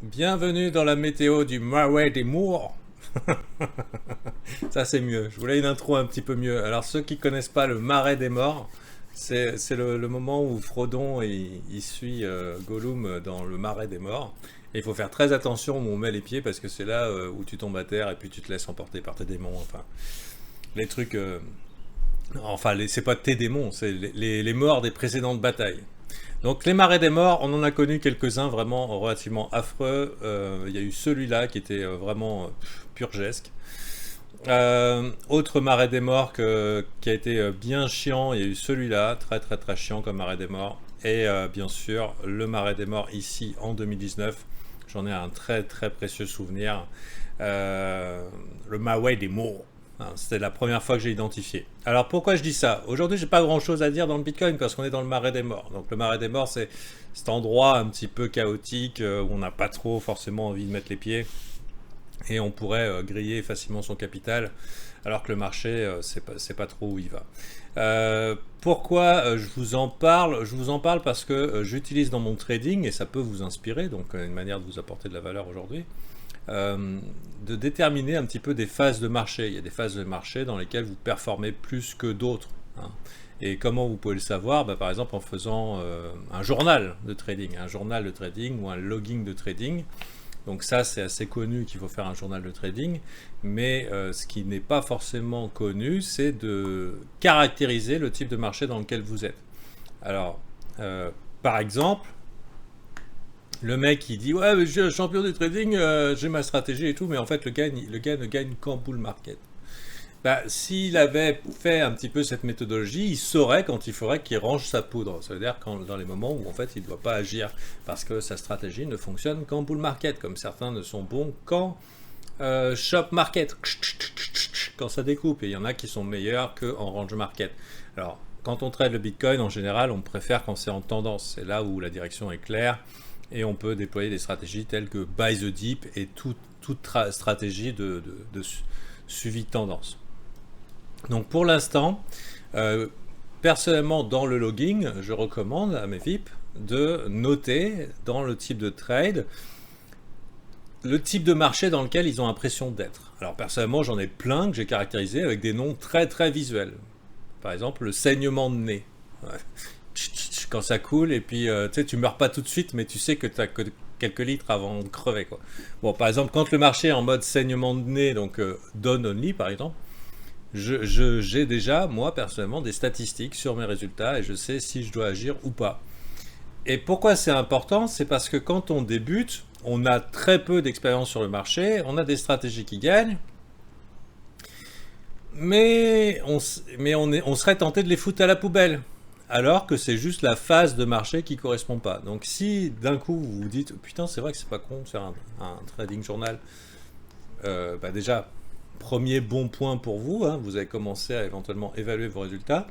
Bienvenue dans la météo du Marais des Moors. Ça c'est mieux, je voulais une intro un petit peu mieux. Alors ceux qui connaissent pas le Marais des Morts, c'est le moment où Frodon il suit Gollum dans le Marais des Morts. Et il faut faire très attention où on met les pieds parce que c'est là où tu tombes à terre et puis tu te laisses emporter par tes démons. Enfin, les trucs... c'est pas tes démons, c'est les morts des précédentes batailles. Donc les marais des morts, on en a connu quelques-uns vraiment relativement affreux. Il y a eu celui-là qui était vraiment purgesque. Autre marais des morts qui a été bien chiant, il y a eu celui-là, très très très chiant comme marais des morts. Et bien sûr, le marais des morts ici en 2019, j'en ai un très très précieux souvenir. Le marais des morts. C'était la première fois que j'ai identifié. Alors pourquoi je dis ça? Aujourd'hui, j'ai pas grand chose à dire dans le Bitcoin parce qu'on est dans le marais des morts. Donc le marais des morts, c'est cet endroit un petit peu chaotique où on n'a pas trop forcément envie de mettre les pieds et on pourrait griller facilement son capital alors que le marché, c'est pas trop où il va. Pourquoi je vous en parle? Je vous en parle parce que j'utilise dans mon trading et ça peut vous inspirer, donc une manière de vous apporter de la valeur aujourd'hui. De déterminer un petit peu des phases de marché. Il y a des phases de marché dans lesquelles vous performez plus que d'autres. Et comment vous pouvez le savoir? Par exemple en faisant un journal de trading ou un logging de trading. Donc ça c'est assez connu qu'il faut faire un journal de trading, mais ce qui n'est pas forcément connu, c'est de caractériser le type de marché dans lequel vous êtes. Alors, par exemple, le mec il dit ouais mais je suis champion du trading, j'ai ma stratégie et tout, mais en fait le gars ne gagne qu'en bull market. S'il avait fait un petit peu cette méthodologie, il saurait quand il faudrait qu'il range sa poudre. Ça veut dire dans les moments où en fait il ne doit pas agir parce que sa stratégie ne fonctionne qu'en bull market, comme certains ne sont bons qu'en shop market, quand ça découpe, et il y en a qui sont meilleurs qu'en range market. Alors quand on trade le Bitcoin en général, on préfère quand c'est en tendance, c'est là où la direction est claire. Et on peut déployer des stratégies telles que buy the dip et toute stratégie de suivi de tendance. Donc pour l'instant, personnellement dans le logging, je recommande à mes VIP de noter dans le type de trade le type de marché dans lequel ils ont l'impression d'être. Alors personnellement, j'en ai plein que j'ai caractérisés avec des noms très très visuels. Par exemple, le saignement de nez. Ouais. Quand ça coule et puis tu meurs pas tout de suite mais tu sais que tu as que quelques litres avant de crever quoi. Bon par exemple quand le marché est en mode saignement de nez, donc down only par exemple, j'ai déjà moi personnellement des statistiques sur mes résultats et je sais si je dois agir ou pas. Et pourquoi c'est important? C'est parce que quand on débute, on a très peu d'expérience sur le marché, on a des stratégies qui gagnent, mais on serait tenté de les foutre à la poubelle. Alors que c'est juste la phase de marché qui ne correspond pas. Donc si d'un coup vous vous dites putain c'est vrai que c'est pas con de faire un trading journal, déjà premier bon point pour vous, vous avez commencé à éventuellement évaluer vos résultats,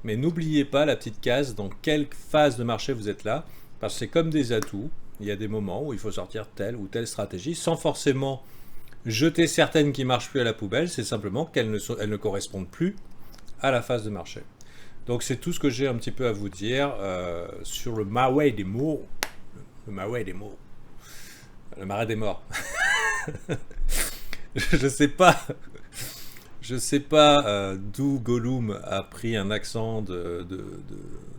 mais n'oubliez pas la petite case dans quelle phase de marché vous êtes là, parce que c'est comme des atouts, il y a des moments où il faut sortir telle ou telle stratégie sans forcément jeter certaines qui ne marchent plus à la poubelle, c'est simplement qu'elles ne correspondent plus à la phase de marché. Donc c'est tout ce que j'ai un petit peu à vous dire sur le marais des mots. Le marais des mots. Le marais des morts. Je sais pas. Je sais pas d'où Gollum a pris un accent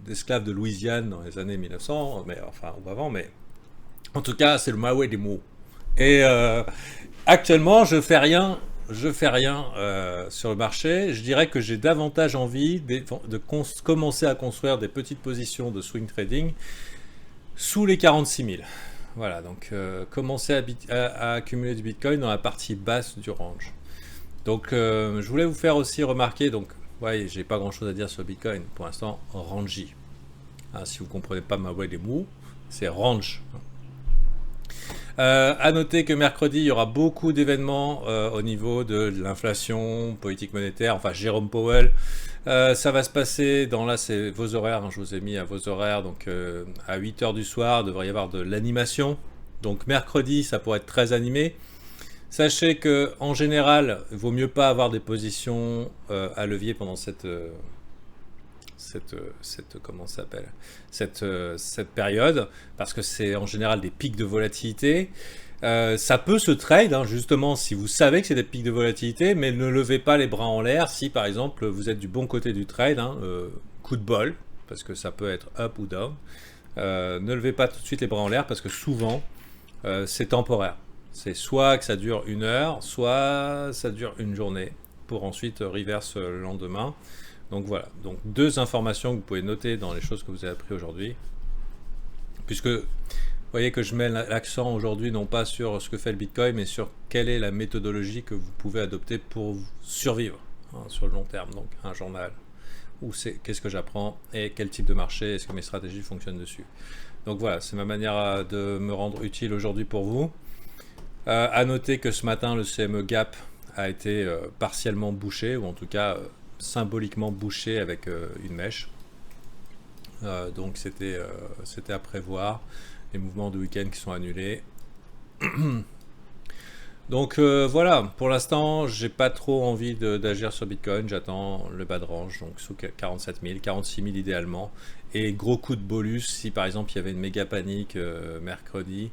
d'esclave de Louisiane dans les années 1900, mais enfin ou avant, mais en tout cas c'est le marais des mots. Et actuellement je fais rien sur le marché. Je dirais que j'ai davantage envie de commencer à construire des petites positions de swing trading sous les 46 000. Voilà, donc commencer à accumuler du Bitcoin dans la partie basse du range. Donc je voulais vous faire aussi remarquer, donc ouais, j'ai pas grand chose à dire sur le Bitcoin pour l'instant, rangy. Si vous comprenez pas ma voix des mots, c'est range. À noter que mercredi, il y aura beaucoup d'événements au niveau de l'inflation, politique monétaire, enfin Jérôme Powell. Ça va se passer là c'est vos horaires, je vous ai mis à vos horaires, donc à 8h du soir, il devrait y avoir de l'animation. Donc mercredi, ça pourrait être très animé. Sachez que en général, il vaut mieux pas avoir des positions à levier pendant comment ça s'appelle, cette période, parce que c'est en général des pics de volatilité. Ça peut se trade, hein, justement, si vous savez que c'est des pics de volatilité, mais ne levez pas les bras en l'air si, par exemple, vous êtes du bon côté du trade, hein, coup de bol, parce que ça peut être up ou down. Ne levez pas tout de suite les bras en l'air, parce que souvent, c'est temporaire. C'est soit que ça dure 1 heure, soit ça dure une journée, pour ensuite reverse le lendemain. Donc voilà, donc 2 informations que vous pouvez noter dans les choses que vous avez appris aujourd'hui, puisque vous voyez que je mets l'accent aujourd'hui non pas sur ce que fait le Bitcoin, mais sur quelle est la méthodologie que vous pouvez adopter pour survivre, hein, sur le long terme. Donc un journal, où c'est qu'est-ce que j'apprends et quel type de marché, est-ce que mes stratégies fonctionnent dessus. Donc voilà, c'est ma manière de me rendre utile aujourd'hui pour vous. À noter que ce matin, le CME Gap a été partiellement bouché, ou en tout cas symboliquement bouché avec une mèche. Donc c'était à prévoir. Les mouvements de week-end qui sont annulés. Donc voilà, pour l'instant, j'ai pas trop envie d'agir sur Bitcoin. J'attends le bas de range, donc sous 47 000, 46 000 idéalement. Et gros coup de bolus, si par exemple il y avait une méga panique mercredi,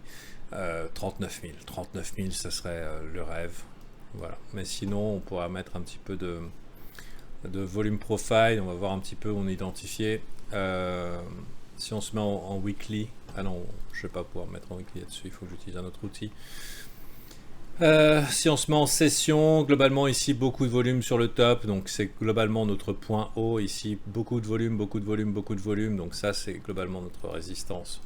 39 000. 39 000, ça serait le rêve. Voilà. Mais sinon, on pourra mettre un petit peu de volume profile. On va voir un petit peu, on identifier. Si on se met en weekly, ah non, je ne vais pas pouvoir mettre en weekly là-dessus, il faut que j'utilise un autre outil. Si on se met en session, globalement ici beaucoup de volume sur le top, donc c'est globalement notre point haut, ici beaucoup de volume, beaucoup de volume, beaucoup de volume, donc ça c'est globalement notre résistance.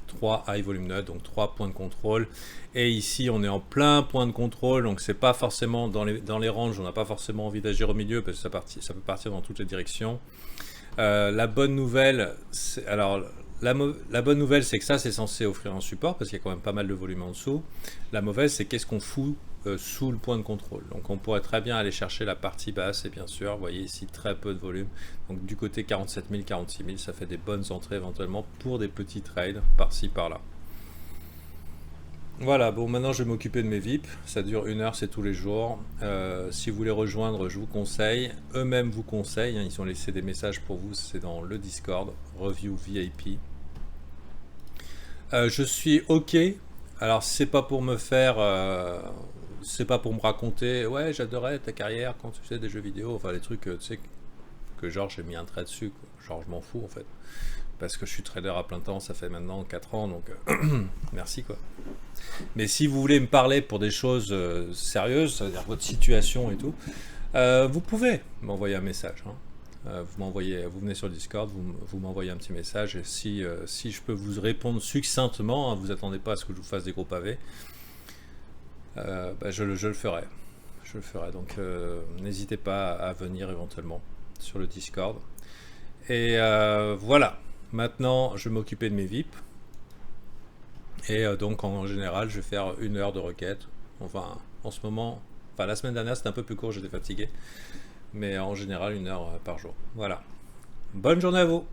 3 high volume node, donc 3 points de contrôle, et ici on est en plein point de contrôle, donc c'est pas forcément dans les ranges, on n'a pas forcément envie d'agir au milieu parce que ça peut partir dans toutes les directions. La bonne nouvelle, la bonne nouvelle, c'est que ça, c'est censé offrir un support parce qu'il y a quand même pas mal de volume en dessous. La mauvaise, c'est qu'est-ce qu'on fout sous le point de contrôle. Donc on pourrait très bien aller chercher la partie basse et bien sûr, vous voyez ici très peu de volume. Donc du côté 47 000, 46 000, ça fait des bonnes entrées éventuellement pour des petits trades par-ci, par-là. Voilà, bon maintenant je vais m'occuper de mes VIP, ça dure 1 heure, c'est tous les jours. Si vous voulez rejoindre, je vous conseille, eux-mêmes vous conseillent, hein, ils ont laissé des messages pour vous, c'est dans le Discord, Review VIP. Je suis ok, alors c'est pas pour me faire, c'est pas pour me raconter, ouais j'adorais ta carrière quand tu faisais des jeux vidéo, enfin les trucs, tu sais, que genre j'ai mis un trait dessus, quoi. Genre je m'en fous en fait. Parce que je suis trader à plein temps, ça fait maintenant 4 ans, donc merci quoi. Mais si vous voulez me parler pour des choses sérieuses, c'est-à-dire votre situation et tout, vous pouvez m'envoyer un message. Hein. Vous venez sur le Discord, vous m'envoyez un petit message, et si je peux vous répondre succinctement, hein, vous attendez pas à ce que je vous fasse des gros pavés, je le ferai. Je le ferai, donc n'hésitez pas à venir éventuellement sur le Discord. Et voilà. Maintenant, je vais m'occuper de mes VIP. Et donc, en général, je vais faire 1 heure de requête. Enfin, en ce moment, enfin, la semaine dernière, c'était un peu plus court, j'étais fatigué. Mais en général, 1 heure par jour. Voilà. Bonne journée à vous!